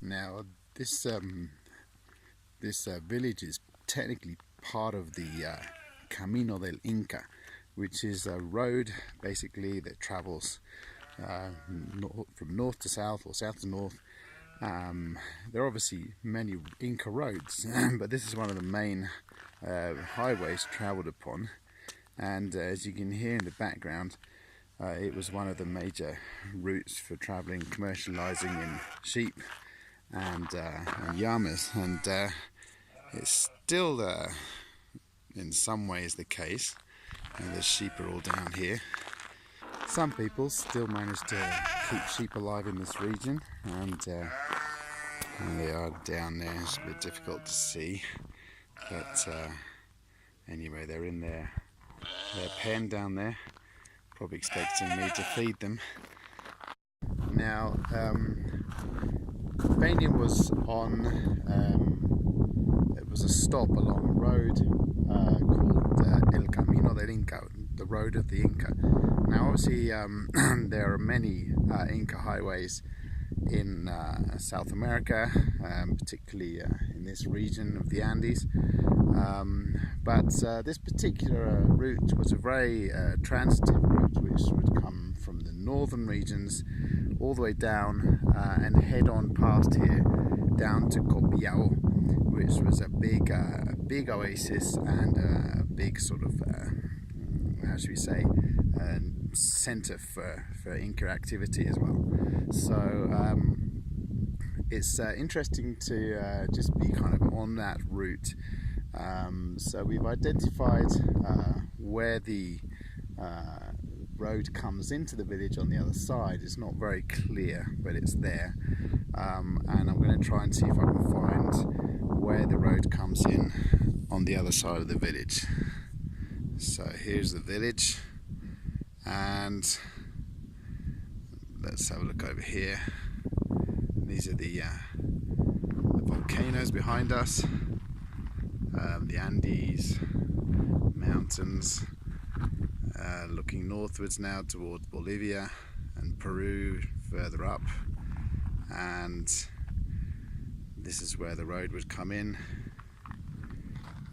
Now, this village is technically part of the Camino del Inca, which is a road basically that travels from north to south or south to north. There are obviously many Inca roads, but this is one of the main highways travelled upon. And as you can hear in the background, it was one of the major routes for travelling, commercialising in sheep and llamas, and it's still in some ways the case. And the sheep are all down here. Some people still manage to keep sheep alive in this region, and they are down there. It's a bit difficult to see, but anyway, they're in their pen down there, probably expecting me to feed them. Now, Peine was on, it was a stop along a road called El Camino del Inca, the road of the Inca. Now obviously there are many Inca highways in South America, particularly in this region of the Andes, but this particular route was a very transitive route, which would come from the northern regions all the way down and head on past here down to Copaipó, which was a big oasis and a big sort of how should we say, centre for Inca activity as well. So it's interesting to just be kind of on that route. So we've identified where the road comes into the village on the other side. It's not very clear, but it's there, and I'm going to try and see if I can find where the road comes in on the other side of the village. So here's the village, and let's have a look over here. These are the volcanoes behind us, the Andes mountains, looking northwards now towards Bolivia and Peru further up, and this is where the road would come in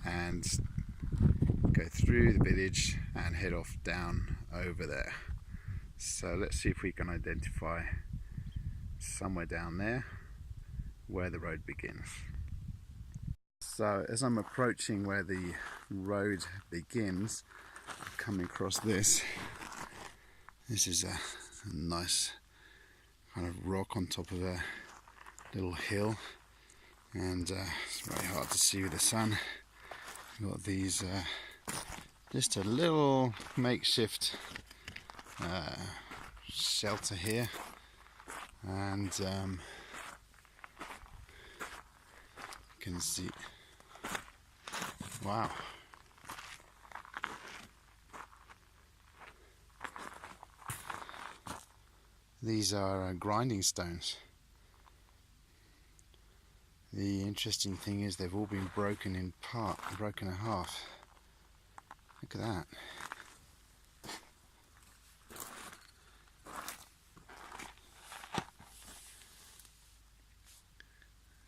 and go through the village and head off down over there. So let's see if we can identify somewhere down there where the road begins. So as I'm approaching where the road begins, coming across this is a nice kind of rock on top of a little hill, and it's very hard to see with the sun. We've got these just a little makeshift shelter here, and you can see, wow, these are grinding stones. The interesting thing is they've all been broken in half. Look at that.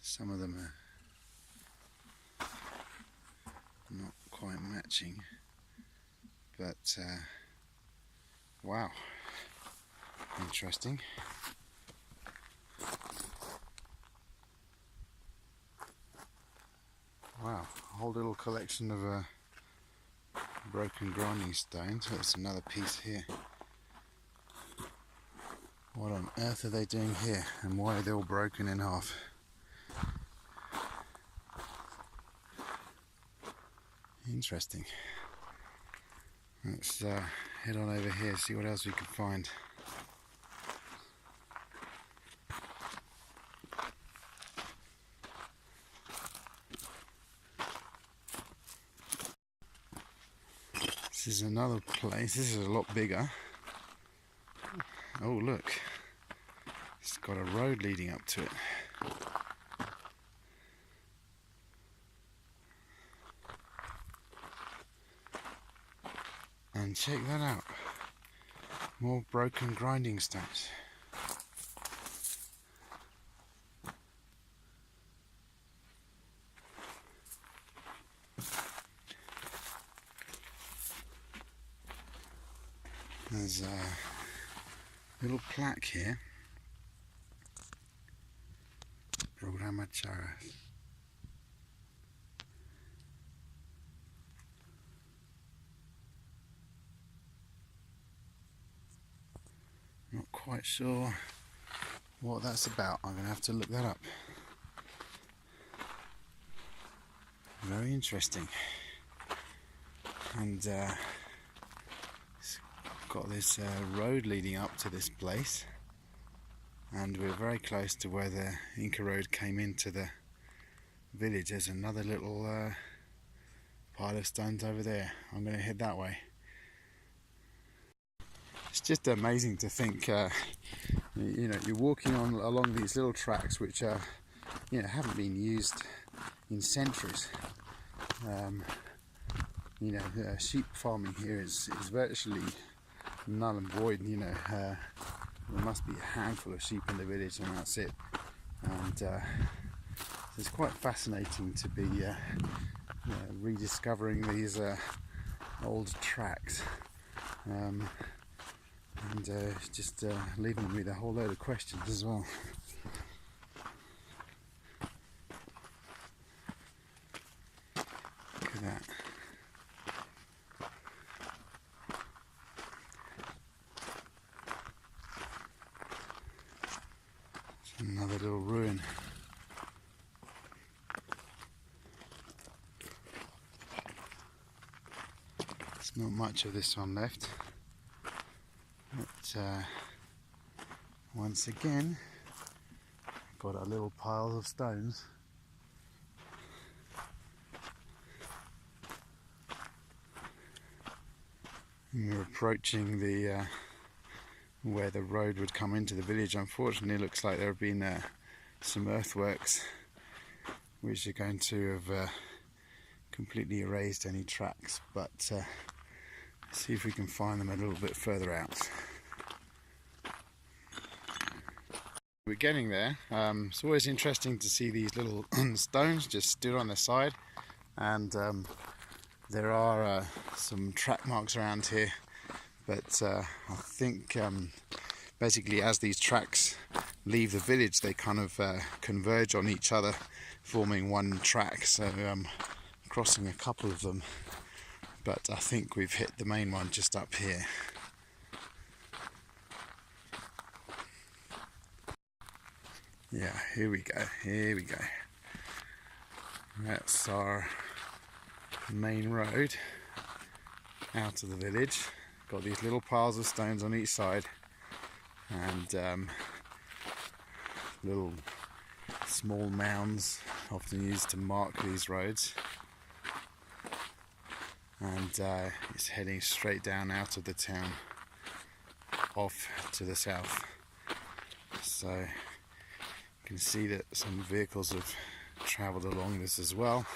Some of them are not quite matching, but wow, interesting. Wow, a whole little collection of broken grinding stones. There's another piece here. What on earth are they doing here, and why are they all broken in half? Interesting. Let's head on over here, see what else we can find. This is another place. This is a lot bigger. Oh look, it's got a road leading up to it. And check that out, more broken grinding stones. There's a little plaque here. Programa Chagas. Not quite sure what that's about. I'm going to have to look that up. Very interesting. And it's got this road leading up to this place, and we're very close to where the Inca road came into the village. There's another little pile of stones over there. I'm going to head that way. It's just amazing to think, you know, you're walking along these little tracks which are, you know, haven't been used in centuries. You know, sheep farming here is virtually null and void. You know, there must be a handful of sheep in the village, and that's it. And it's quite fascinating to be rediscovering these old tracks, and just leaving me with a whole load of questions as well. Look at that. Another little ruin. There's not much of this one left, but once again got our little piles of stones. And we're approaching the where the road would come into the village. Unfortunately, it looks like there have been some earthworks which are going to have completely erased any tracks, but see if we can find them a little bit further out. We're getting there. It's always interesting to see these little stones just stood on the side, and there are some track marks around here. But I think basically as these tracks leave the village, they kind of converge on each other, forming one track. So I'm crossing a couple of them, but I think we've hit the main one just up here. Yeah, here we go, here we go. That's our main road out of the village. Got these little piles of stones on each side, and little small mounds often used to mark these roads, and it's heading straight down out of the town off to the south. So you can see that some vehicles have travelled along this as well,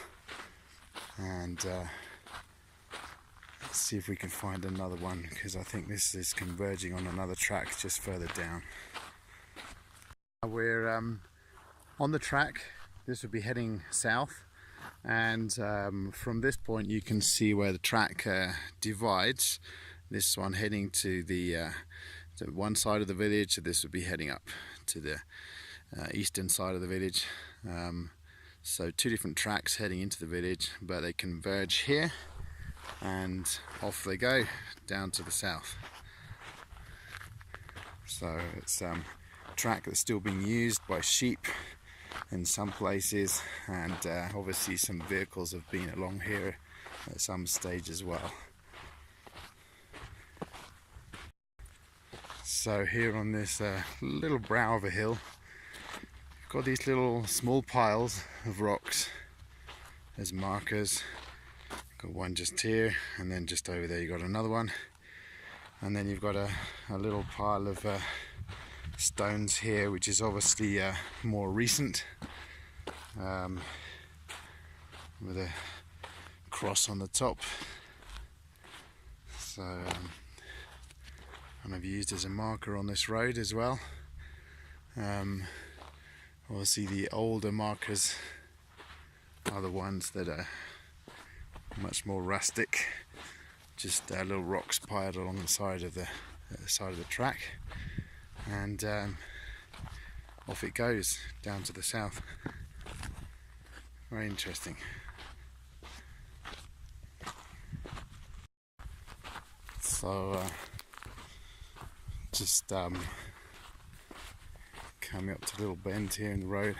and let's see if we can find another one, because I think this is converging on another track just further down. We're on the track. This would be heading south, and from this point you can see where the track divides. This one heading to the one side of the village, so this would be heading up to the eastern side of the village. So two different tracks heading into the village, but they converge here, and off they go down to the south. So it's a track that's still being used by sheep in some places, and obviously some vehicles have been along here at some stage as well. So here on this little brow of a hill, you've got these little small piles of rocks as markers. Got one just here, and then just over there you got another one, and then you've got a little pile of stones here, which is obviously more recent, with a cross on the top. So kind of used as a marker on this road as well. Obviously the older markers are the ones that are much more rustic, just little rocks piled along the side of the at the side of the track, and off it goes down to the south. Very interesting. So just coming up to a little bend here in the road.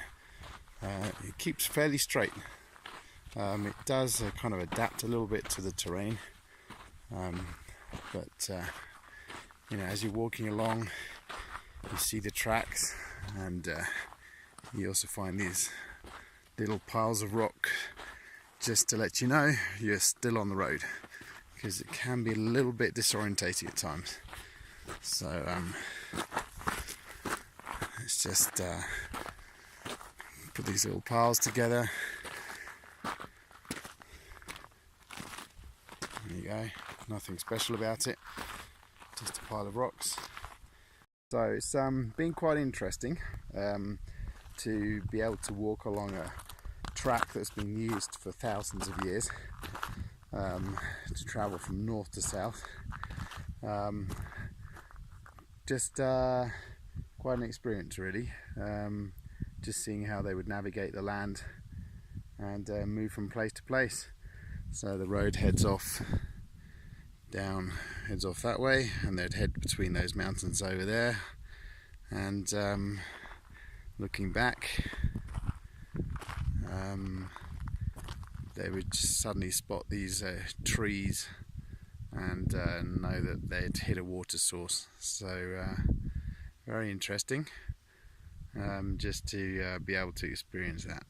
It keeps fairly straight. It does kind of adapt a little bit to the terrain, but you know, as you're walking along, you see the tracks, and you also find these little piles of rock just to let you know you're still on the road, because it can be a little bit disorientating at times. So let's just put these little piles together. There you go, nothing special about it, just a pile of rocks. So it's been quite interesting to be able to walk along a track that's been used for thousands of years, to travel from north to south. Just quite an experience, really. Just seeing how they would navigate the land and move from place to place. So the road heads off that way, and they'd head between those mountains over there, and looking back, they would just suddenly spot these trees and know that they'd hit a water source. So very interesting, just to be able to experience that.